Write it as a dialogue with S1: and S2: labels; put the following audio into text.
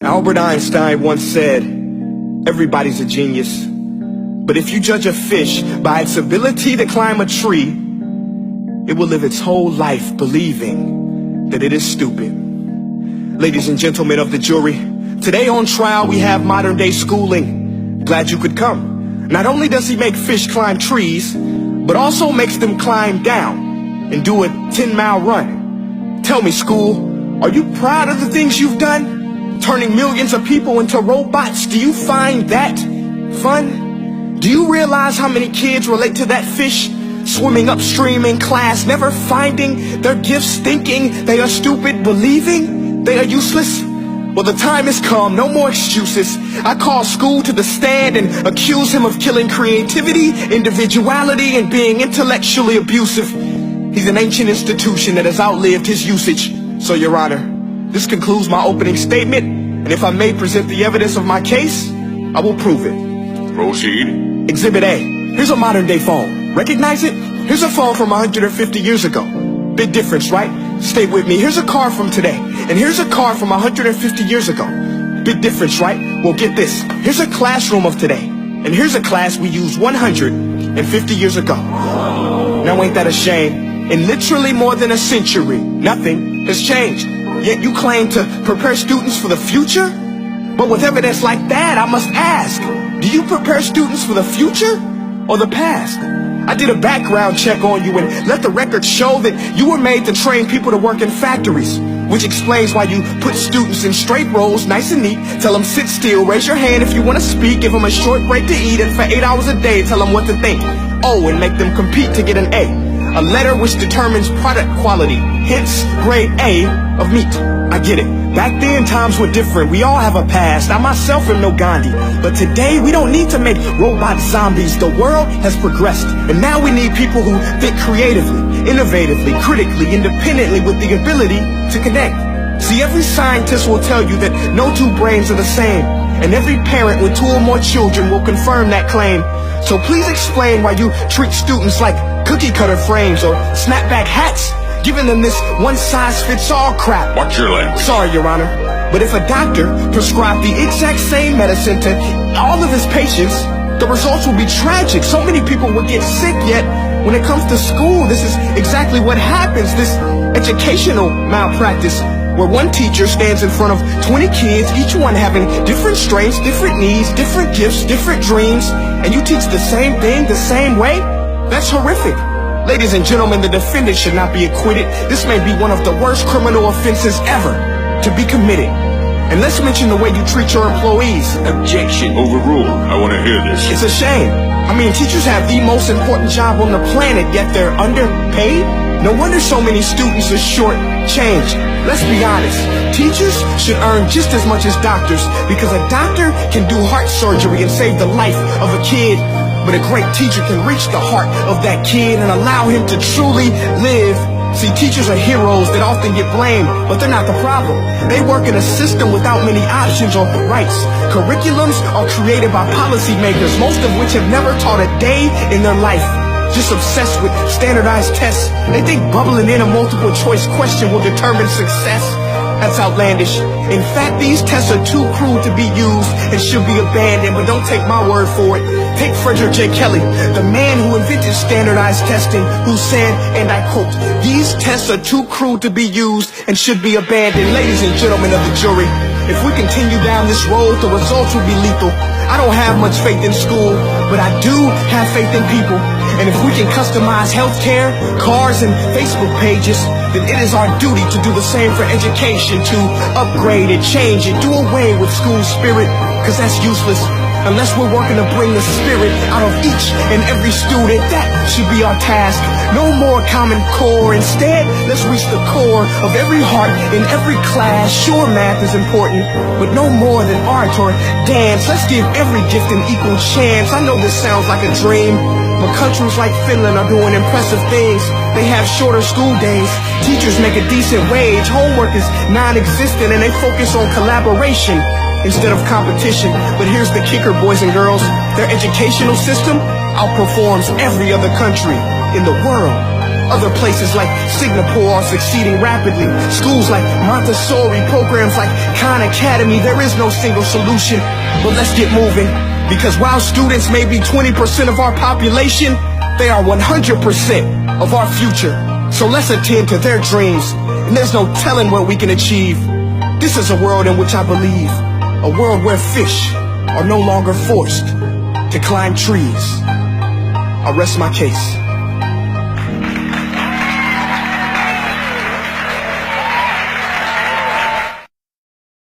S1: Albert Einstein once said, everybody's a genius. But if you judge a fish by its ability to climb a tree, it will live its whole life believing that it is stupid. Ladies and gentlemen of the jury, today on trial we have modern day schooling. Glad you could come. Not only does he make fish climb trees, but also makes them climb down and do a 10-mile run. Tell me, school, are you proud of the things you've done? Turning millions of people into robots, do you find that fun? Do you realize how many kids relate to that fish? Swimming upstream in class, never finding their gifts, thinking they are stupid, believing they are useless? Well, the time has come, no more excuses. I call school to the stand and accuse him of killing creativity, individuality, and being intellectually abusive. He's an ancient institution that has outlived his usage. So, Your Honor, this concludes my opening statement, and if I may present the evidence of my case, I will prove it.
S2: Proceed.
S1: Exhibit A. Here's a modern day phone. Recognize it? Here's a phone from 150 years ago. Big difference, right? Stay with me. Here's a car from today. And here's a car from 150 years ago. Big difference, right? Well, get this. Here's a classroom of today. And here's a class we used 150 years ago. Now ain't that a shame? In literally more than a century, nothing has changed. Yet you claim to prepare students for the future? But with evidence like that, I must ask, do you prepare students for the future or the past? I did a background check on you and let the record show that you were made to train people to work in factories, which explains why you put students in straight rows, nice and neat, tell them sit still, raise your hand if you want to speak, give them a short break to eat, and for 8 hours a day tell them what to think. Oh, and make them compete to get an A letter which determines product quality, hence grade A of meat. I get it. Back then, times were different. We all have a past. I myself am no Gandhi. But today, we don't need to make robot zombies. The world has progressed. And now we need people who think creatively, innovatively, critically, independently, with the ability to connect. See, every scientist will tell you that no two brains are the same. And every parent with 2 or more children will confirm that claim. So please explain why you treat students like cookie cutter frames or snapback hats, giving them this one-size-fits-all crap.
S2: Watch your language.
S1: Sorry, Your Honor, but if a doctor prescribed the exact same medicine to all of his patients, the results will be tragic. So many people will get sick, yet when it comes to school, this is exactly what happens, this educational malpractice, where one teacher stands in front of 20 kids, each one having different strengths, different needs, different gifts, different dreams, and you teach the same thing the same way? That's horrific. Ladies and gentlemen, the defendant should not be acquitted. This may be one of the worst criminal offenses ever to be committed. And let's mention the way you treat your employees.
S2: Objection. Overruled. I want to hear this.
S1: It's a shame. I mean, teachers have the most important job on the planet, yet they're underpaid? No wonder so many students are short-changed. Let's be honest. Teachers should earn just as much as doctors, because a doctor can do heart surgery and save the life of a kid. But a great teacher can reach the heart of that kid and allow him to truly live. See, teachers are heroes that often get blamed, but they're not the problem. They work in a system without many options or rights. Curriculums are created by policymakers, most of which have never taught a day in their life. Just obsessed with standardized tests. They think bubbling in a multiple choice question will determine success. That's outlandish. In fact, these tests are too cruel to be used and should be abandoned, but don't take my word for it. Take Frederick J. Kelly, the man who invented standardized testing, who said, and I quote, "These tests are too cruel to be used and should be abandoned." Ladies and gentlemen of the jury, if we continue down this road, the results will be lethal. I don't have much faith in school, but I do have faith in people. And if we can customize healthcare, cars, and Facebook pages, then it is our duty to do the same for education, to upgrade it, change it, do away with school spirit, because that's useless. Unless we're working to bring the spirit out of each and every student, that should be our task. No more Common Core. Instead, let's reach the core of every heart in every class. Sure, math is important, but no more than art or dance. Let's give every gift an equal chance. I know this sounds like a dream, but countries like Finland are doing impressive things. They have shorter school days. Teachers make a decent wage. Homework is non-existent, and they focus on collaboration instead of competition. But here's the kicker, boys and girls. Their educational system outperforms every other country in the world. Other places like Singapore are succeeding rapidly. Schools like Montessori, programs like Khan Academy, there is no single solution. But let's get moving, because while students may be 20% of our population, they are 100% of our future. So let's attend to their dreams, and there's no telling what we can achieve. This is a world in which I believe, a world where fish are no longer forced to climb trees. I rest my case.